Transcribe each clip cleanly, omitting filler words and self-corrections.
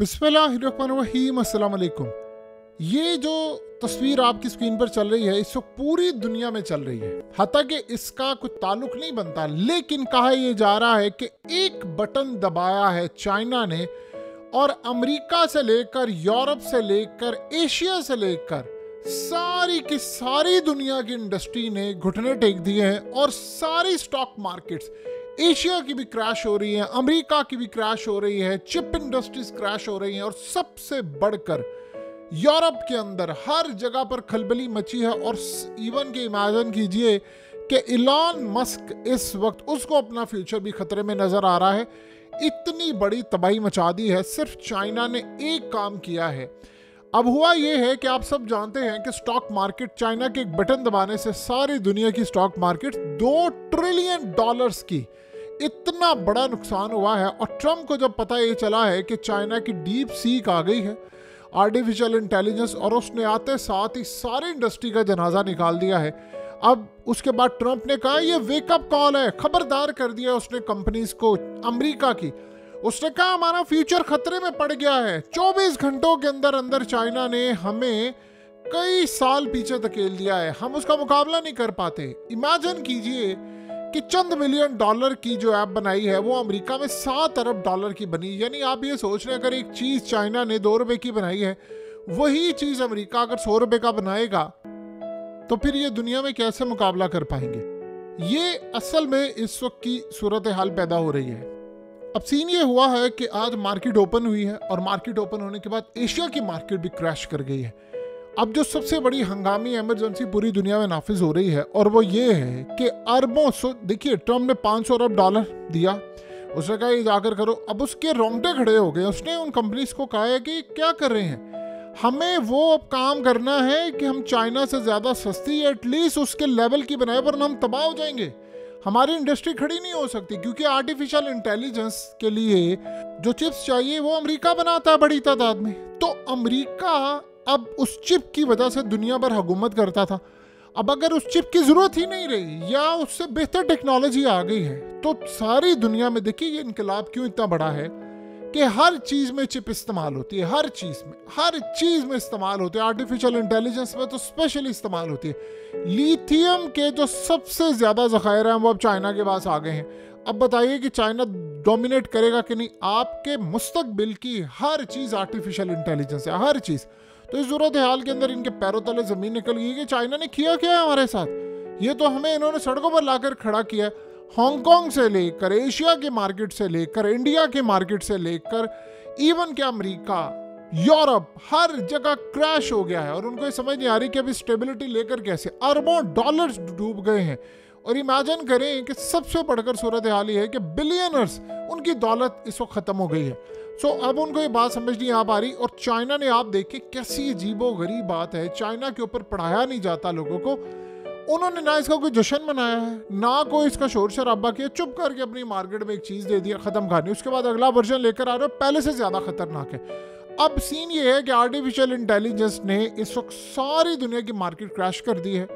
बिस्मिल्लाहिर्रहमानिर्रहीम, अस्सलाम वालेकुम। ये जो तस्वीर आपकी स्क्रीन पर चल रही है इस वक्त पूरी दुनिया में चल रही है। हता कि इसका कुछ ताल्लुक नहीं बनता, लेकिन कहा यह जा रहा है कि एक बटन दबाया है चाइना ने और अमेरिका से लेकर यूरोप से लेकर एशिया से लेकर सारी की सारी दुनिया की इंडस्ट्री ने घुटने टेक दिए हैं और सारी स्टॉक मार्केट्स एशिया की भी क्रैश हो रही है, अमेरिका की भी क्रैश हो रही है, चिप इंडस्ट्रीज क्रैश हो रही हैं और सबसे बढ़कर यूरोप के अंदर हर जगह पर खलबली मची है। और इवन के इमेजिन कीजिए कि इलॉन मस्क इस वक्त उसको अपना फ्यूचर भी खतरे में नजर आ रहा है। इतनी बड़ी तबाही मचा दी है, सिर्फ चाइना ने एक काम किया है। अब हुआ यह है कि आप सब जानते हैं कि स्टॉक मार्केट चाइना के एक बटन दबाने से सारी दुनिया की स्टॉक मार्केट $2 ट्रिलियन की इतना बड़ा नुकसान हुआ है। और ट्रम्प को जब पता ये चला है कि चाइना की डीप सीक आ गई है, आर्टिफिशियल इंटेलिजेंस, और उसने आते साथ ही सारी इंडस्ट्री का जनाजा निकाल दिया है। अब उसके बाद ट्रम्प ने कहा ये वेकअप कॉल है, खबरदार कर दिया उसने कंपनीज को अमेरिका की। उसने कहा हमारा फ्यूचर खतरे में पड़ गया है। 24 घंटों के अंदर अंदर चाइना ने हमें कई साल पीछे धकेल दिया है, हम उसका मुकाबला नहीं कर पाते। इमेजिन कीजिए कि चंद $1 मिलियन की जो ऐप बनाई है वो अमेरिका में $7 अरब की बनी। यानी आप ये सोच रहे हैं अगर एक चीज चाइना ने $2 की बनाई है, वही चीज अमेरिका अगर $100 का बनाएगा तो फिर ये दुनिया में कैसे मुकाबला कर पाएंगे। ये असल में इस वक्त की सूरत हाल पैदा हो रही है। अब सीन ये हुआ है कि आज मार्केट ओपन हुई है और मार्केट ओपन होने के बाद एशिया की मार्केट भी क्रैश कर गई है। अब जो सबसे बड़ी हंगामी इमरजेंसी पूरी दुनिया में नाफिज हो रही है और वो ये है कि अरबों, देखिए ट्रम्प ने $500 अरब दिया, उसने कहा ये जाकर करो। अब उसके रोंगटे खड़े हो गए। उसने उन कंपनीज को कहा है कि क्या कर रहे हैं, हमें वो अब काम करना है कि हम चाइना से ज़्यादा सस्ती एटलीस्ट उसके लेवल की बनाए, वरना हम तबाह हो जाएंगे। हमारी इंडस्ट्री खड़ी नहीं हो सकती क्योंकि आर्टिफिशियल इंटेलिजेंस के लिए जो चिप्स चाहिए वो अमेरिका बनाता है बड़ी तादाद में। तो अमेरिका अब उस चिप की वजह से दुनिया भर हुकूमत करता था। अब अगर उस चिप की जरूरत ही नहीं रही या उससे बेहतर टेक्नोलॉजी आ गई है तो सारी दुनिया में देखिए ये इनकलाब क्यों इतना बड़ा है कि हर चीज में चिप इस्तेमाल होती है, हर चीज में इस्तेमाल होती है। आर्टिफिशियल इंटेलिजेंस में तो स्पेशली इस्तेमाल होती है। लिथियम के जो सबसे ज्यादा जखायर हैं वो अब चाइना के पास आ गए हैं। अब बताइए कि चाइना डोमिनेट करेगा कि नहीं। आपके मुस्तकबिल की हर चीज आर्टिफिशियल इंटेलिजेंस है, हर चीज। तो इस सूरत हाल के अंदर इनके पैरों तले जमीन निकल गई कि चाइना ने किया क्या है हमारे साथ। ये तो हमें इन्होंने सड़कों पर लाकर खड़ा किया है। हांगकांग से लेकर एशिया के मार्केट से लेकर इंडिया के मार्केट से लेकर इवन के अमेरिका, यूरोप, हर जगह क्रैश हो गया है। और उनको ये समझ नहीं आ रही कि अभी स्टेबिलिटी लेकर कैसे। अरबों डॉलर्स डूब गए हैं। और इमेजिन करें कि सबसे बढ़कर सूरत हाल ये है कि बिलियनर्स, उनकी दौलत इस वक्त खत्म हो गई है। सो अब उनको ये बात समझ नहीं आ पा रही। और चाइना ने, आप देखिए कैसी अजीबो गरीब बात है, चाइना के ऊपर पढ़ाया नहीं जाता लोगों को। उन्होंने ना इसका कोई जश्न मनाया है, ना कोई इसका शोर शराबा किया, चुप करके अपनी मार्केट में एक चीज दे दिया, खत्म कहानी। उसके बाद अगला वर्जन लेकर आ रहे हो, पहले से ज्यादा खतरनाक है। अब सीन ये है कि आर्टिफिशियल इंटेलिजेंस ने इस वक्त सारी दुनिया की मार्केट क्रैश कर दी है।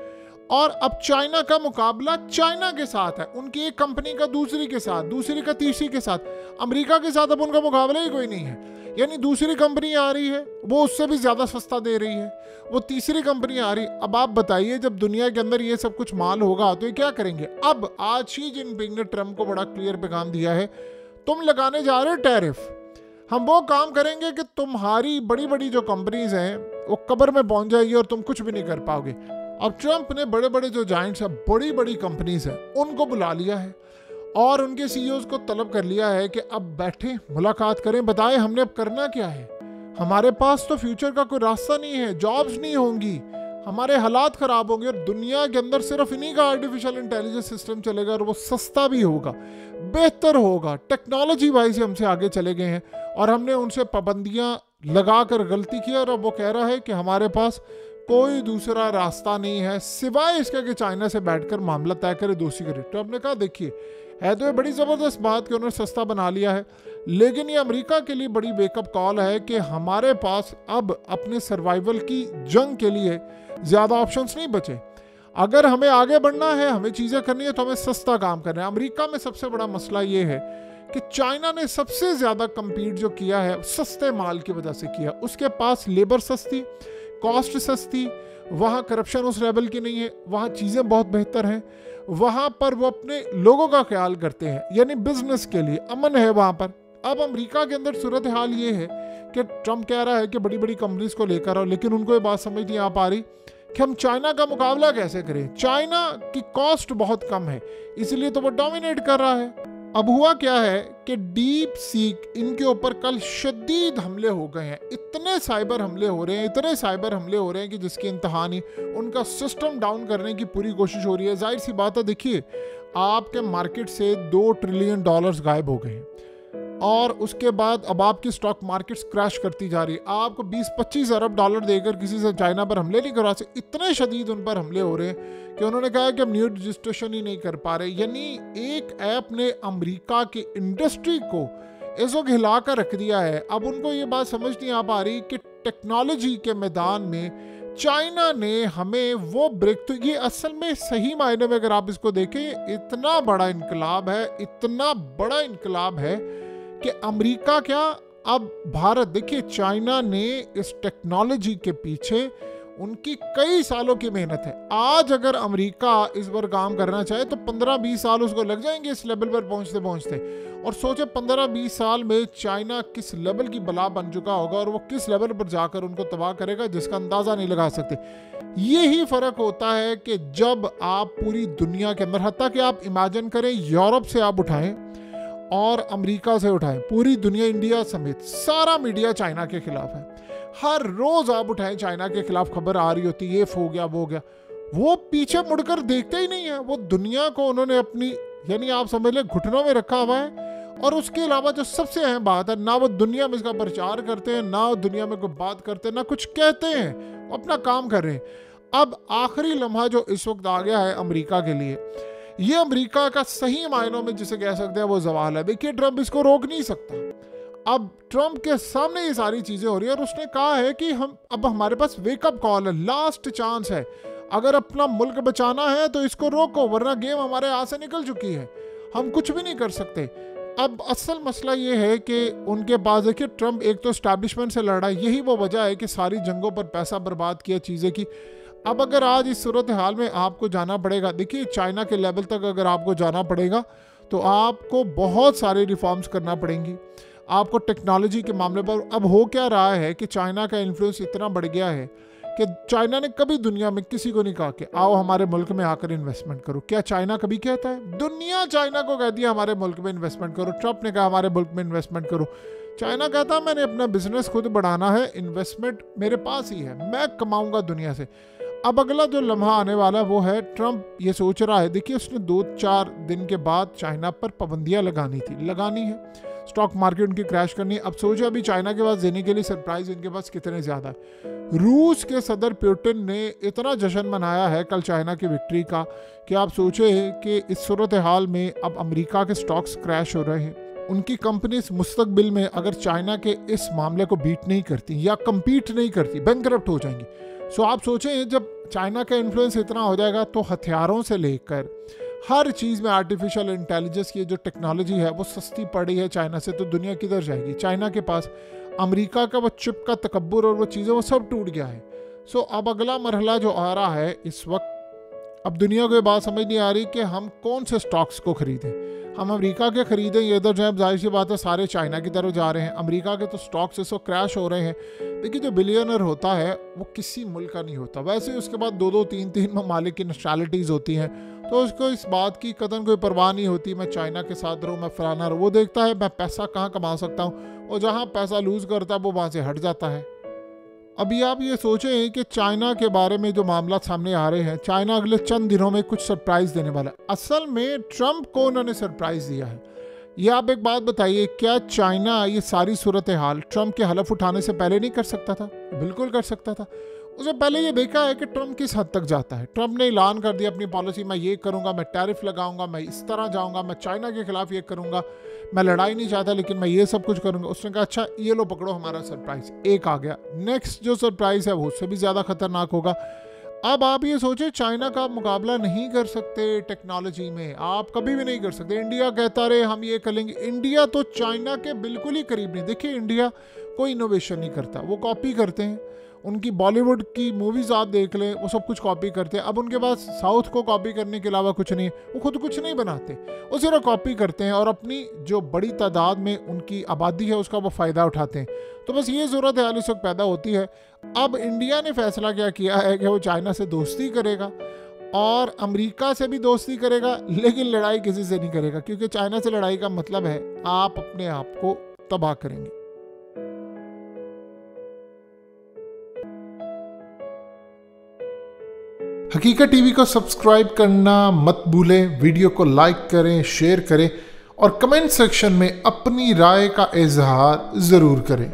और अब चाइना का मुकाबला चाइना के साथ है, उनकी एक कंपनी का दूसरी के साथ, दूसरी का तीसरी के साथ। अमेरिका के साथ अब उनका मुकाबला ही कोई नहीं है। यानी दूसरी कंपनी आ रही है वो उससे भी ज्यादा सस्ता दे रही है, वो तीसरी कंपनी आ रही। अब आप बताइए जब दुनिया के अंदर ये सब कुछ माल होगा तो ये क्या करेंगे। अब आज शी जिनपिंग ने ट्रम्प को बड़ा क्लियर पैगाम दिया है, तुम लगाने जा रहे हो टैरिफ, हम वो काम करेंगे कि तुम्हारी बड़ी बड़ी जो कंपनीज हैं वो कब्र में पहुंच जाएगी और तुम कुछ भी नहीं कर पाओगे। अब ट्रम्प ने बड़े बड़े जो जाइंट्स हैं, बड़ी बड़ी कंपनीज हैं, उनको बुला लिया है और उनके सीईओज को तलब कर लिया है कि अब बैठे मुलाकात करें, बताएं हमने अब करना क्या है। हमारे पास तो फ्यूचर का कोई रास्ता नहीं है, जॉब्स नहीं होंगी, हमारे हालात खराब होंगे और दुनिया के अंदर सिर्फ इन्हीं का आर्टिफिशियल इंटेलिजेंस सिस्टम चलेगा और वो सस्ता भी होगा, बेहतर होगा, टेक्नोलॉजी वाइज हमसे आगे चले गए हैं और हमने उनसे पाबंदियां लगाकर गलती की। और अब वो कह रहा है कि हमारे पास कोई दूसरा रास्ता नहीं है सिवाय इसके कि चाइना से बैठकर मामला तय करे, दोस्ती करे। तो आपने कहा देखिए है तो ये बड़ी ज़बरदस्त बात कि उन्होंने सस्ता बना लिया है, लेकिन ये अमेरिका के लिए बड़ी वेकअप कॉल है कि हमारे पास अब अपने सर्वाइवल की जंग के लिए ज़्यादा ऑप्शंस नहीं बचे। अगर हमें आगे बढ़ना है, हमें चीज़ें करनी है तो हमें सस्ता काम करना है। अमेरिका में सबसे बड़ा मसला ये है कि चाइना ने सबसे ज़्यादा compete जो किया है सस्ते माल की वजह से किया। उसके पास लेबर सस्ती, कॉस्ट सस्ती, वहाँ करप्शन उस लेवल की नहीं है, वहाँ चीज़ें बहुत बेहतर हैं, वहाँ पर वो अपने लोगों का ख्याल करते हैं, यानी बिजनेस के लिए अमन है वहाँ पर। अब अमेरिका के अंदर सूरत हाल ये है कि ट्रम्प कह रहा है कि बड़ी बड़ी कंपनीज को लेकर आओ, लेकिन उनको ये बात समझ नहीं आ पा रही कि हम चाइना का मुकाबला कैसे करें। चाइना की कॉस्ट बहुत कम है, इसलिए तो वो डोमिनेट कर रहा है। अब हुआ क्या है कि डीप सीक इनके ऊपर कल शदीद हमले हो गए हैं, इतने साइबर हमले हो रहे हैं, इतने साइबर हमले हो रहे हैं कि जिसकी इंतहा नहीं। उनका सिस्टम डाउन करने की पूरी कोशिश हो रही है। जाहिर सी बात है, देखिए आपके मार्केट से $2 ट्रिलियन गायब हो गए हैं, और उसके बाद अब आपकी स्टॉक मार्केट्स क्रैश करती जा रही है। आपको 20-25 अरब डॉलर देकर किसी से चाइना पर हमले नहीं करवा सकते, इतने शदीद उन पर हमले हो रहे हैं कि उन्होंने कहा कि हम न्यू रजिस्ट्रेशन ही नहीं कर पा रहे। यानी एक ऐप ने अमेरिका की इंडस्ट्री को इस वक्त हिला कर रख दिया है। अब उनको ये बात समझ नहीं आ पा रही कि टेक्नोलॉजी के मैदान में चाइना ने हमें वो ब्रेक, तो ये असल में सही मायने में अगर आप इसको देखें इतना बड़ा इनकलाब है, इतना बड़ा इनकलाब है कि अमेरिका क्या, अब भारत, देखिए चाइना ने इस टेक्नोलॉजी के पीछे उनकी कई सालों की मेहनत है। आज अगर अमेरिका इस पर काम करना चाहे तो 15-20 साल उसको लग जाएंगे इस लेवल पर पहुंचते पहुंचते। और सोचे 15-20 साल में चाइना किस लेवल की बला बन चुका होगा और वो किस लेवल पर जाकर उनको तबाह करेगा जिसका अंदाजा नहीं लगा सकते। यही फर्क होता है कि जब आप पूरी दुनिया के अंदर, हत्ता कि आप इमेजिन करें यूरोप से आप उठाएं और अमेरिका से उठाएं, पूरी दुनिया इंडिया समेत सारा मीडिया चाइना के खिलाफ है। हर रोज आप उठाएं चाइना के खिलाफ खबर आ रही होती है, ये हो गया वो हो गया। वो पीछे मुड़कर देखते ही नहीं है। वो दुनिया को उन्होंने अपनी, यानी आप समझ लें, घुटनों में रखा हुआ है। और उसके अलावा जो सबसे अहम बात है, ना वो दुनिया में इसका प्रचार करते हैं, ना दुनिया में कोई बात करते हैं, ना कुछ कहते हैं, वो अपना काम कर रहे हैं। अब आखिरी लम्हा जो इस वक्त आ गया है अमेरिका के लिए, ये अमेरिका का सही मायनों में जिसे कह सकते हैं वो सवाल है। देखिए ट्रम्प इसको रोक नहीं सकता। अब ट्रम्प के सामने ये सारी चीजें हो रही है और उसने कहा है कि अब हमारे पास वेकअप कॉल है, लास्ट चांस है, अगर अपना मुल्क बचाना है तो इसको रोको, वरना गेम हमारे हाथ से निकल चुकी है, हम कुछ भी नहीं कर सकते। अब असल मसला ये है कि उनके पास, देखिए ट्रम्प एक तो एस्टैब्लिशमेंट से लड़ा, यही वो वजह है कि सारी जंगों पर पैसा बर्बाद किया, चीज़ें की। अब अगर आज इस सूरत हाल में आपको जाना पड़ेगा, देखिए चाइना के लेवल तक अगर आपको जाना पड़ेगा तो आपको बहुत सारे रिफॉर्म्स करना पड़ेंगी। आपको टेक्नोलॉजी के मामले पर, अब हो क्या रहा है कि चाइना का इन्फ्लुएंस इतना बढ़ गया है कि चाइना ने कभी दुनिया में किसी को नहीं कहा कि आओ हमारे मुल्क में आकर इन्वेस्टमेंट करो। क्या चाइना कभी कहता है? दुनिया चाइना को कहती है हमारे मुल्क में इन्वेस्टमेंट करो। ट्रम्प ने कहा हमारे मुल्क में इन्वेस्टमेंट करो। चाइना कहता है मैंने अपना बिजनेस खुद बढ़ाना है, इन्वेस्टमेंट मेरे पास ही है, मैं कमाऊंगा दुनिया से। अब अगला जो लम्हा आने वाला वो है, ट्रम्प ये सोच रहा है, देखिए उसने 2-4 दिन के बाद चाइना पर पाबंदियां लगानी है, स्टॉक मार्केट उनकी क्रैश करनी है। अब सोचो अभी चाइना के पास देने के लिए सरप्राइज इनके पास कितने ज़्यादा है। रूस के सदर पुतिन ने इतना जश्न मनाया है कल चाइना की विक्ट्री का कि आप सोचे कि इस सूरत हाल में अब अमेरिका के स्टॉक्स क्रैश हो रहे हैं। उनकी कंपनीज मुस्तकबिल में अगर चाइना के इस मामले को बीट नहीं करती या कम्पीट नहीं करती, बैंकरप्ट हो जाएंगी। सो आप सोचें जब चाइना का इन्फ्लुएंस इतना हो जाएगा तो हथियारों से लेकर हर चीज़ में आर्टिफिशियल इंटेलिजेंस की जो टेक्नोलॉजी है वो सस्ती पड़ी है चाइना से, तो दुनिया किधर जाएगी? चाइना के पास अमेरिका का वो चिप का तकब्बुर और वो चीज़ें वो सब टूट गया है। सो अब अगला मरहला जो आ रहा है इस वक्त, अब दुनिया को ये बात समझ नहीं आ रही कि हम कौन से स्टॉक्स को खरीदें। हम अमेरिका के खरीदें, ये इधर जो जाहिर सी बात है सारे चाइना की तरफ जा रहे हैं। अमेरिका के तो स्टॉक्स इस वक्त क्रैश हो रहे हैं। देखिए जो बिलियनर होता है वो किसी मुल्क का नहीं होता, वैसे ही उसके बाद 2-2, 3-3 ममालिक की नेशनैलिटीज़ होती हैं, तो उसको इस बात की कतन कोई परवाह नहीं होती मैं चाइना के साथ रहूँ, मैं फलाना रहूँ। वो देखता है मैं पैसा कहाँ कमा सकता हूँ, और जहाँ पैसा लूज़ करता है वो वहाँ से हट जाता है। अभी आप ये सोचें कि चाइना के बारे में जो मामला सामने आ रहे हैं, चाइना अगले चंद दिनों में कुछ सरप्राइज़ देने वाला है। असल में ट्रम्प को उन्होंने सरप्राइज़ दिया है। ये आप एक बात बताइए, क्या चाइना ये सारी सूरत हाल ट्रम्प के हलफ उठाने से पहले नहीं कर सकता था? बिल्कुल कर सकता था। उससे पहले ये देखा है कि ट्रम्प किस हद तक जाता है। ट्रम्प ने ऐलान कर दिया अपनी पॉलिसी, मैं ये करूंगा, मैं टैरिफ लगाऊंगा, मैं इस तरह जाऊंगा, मैं चाइना के खिलाफ ये करूंगा, मैं लड़ाई नहीं चाहता लेकिन मैं ये सब कुछ करूंगा। उसने कहा अच्छा ये लो पकड़ो हमारा सरप्राइज, एक आ गया। नेक्स्ट जो सरप्राइज है वो उससे भी ज़्यादा खतरनाक होगा। अब आप ये सोचे, चाइना का आप मुकाबला नहीं कर सकते टेक्नोलॉजी में, आप कभी भी नहीं कर सकते। इंडिया कहता रहे हम ये कर लेंगे, इंडिया तो चाइना के बिल्कुल ही करीब नहीं। देखिए इंडिया कोई इनोवेशन नहीं करता, वो कॉपी करते हैं। उनकी बॉलीवुड की मूवीज़ आप देख लें, वो सब कुछ कॉपी करते हैं। अब उनके पास साउथ को कॉपी करने के अलावा कुछ नहीं है, वो खुद कुछ नहीं बनाते, वो सिर्फ कॉपी करते हैं और अपनी जो बड़ी तादाद में उनकी आबादी है उसका वो फ़ायदा उठाते हैं। तो बस ये ज़रूरत हाल इस वक्त पैदा होती है। अब इंडिया ने फैसला क्या किया है कि वो चाइना से दोस्ती करेगा और अमेरिका से भी दोस्ती करेगा, लेकिन लड़ाई किसी से नहीं करेगा, क्योंकि चाइना से लड़ाई का मतलब है आप अपने आप को तबाह करेंगे। हकीकत टीवी को सब्सक्राइब करना मत भूलें, वीडियो को लाइक करें, शेयर करें और कमेंट सेक्शन में अपनी राय का इजहार ज़रूर करें।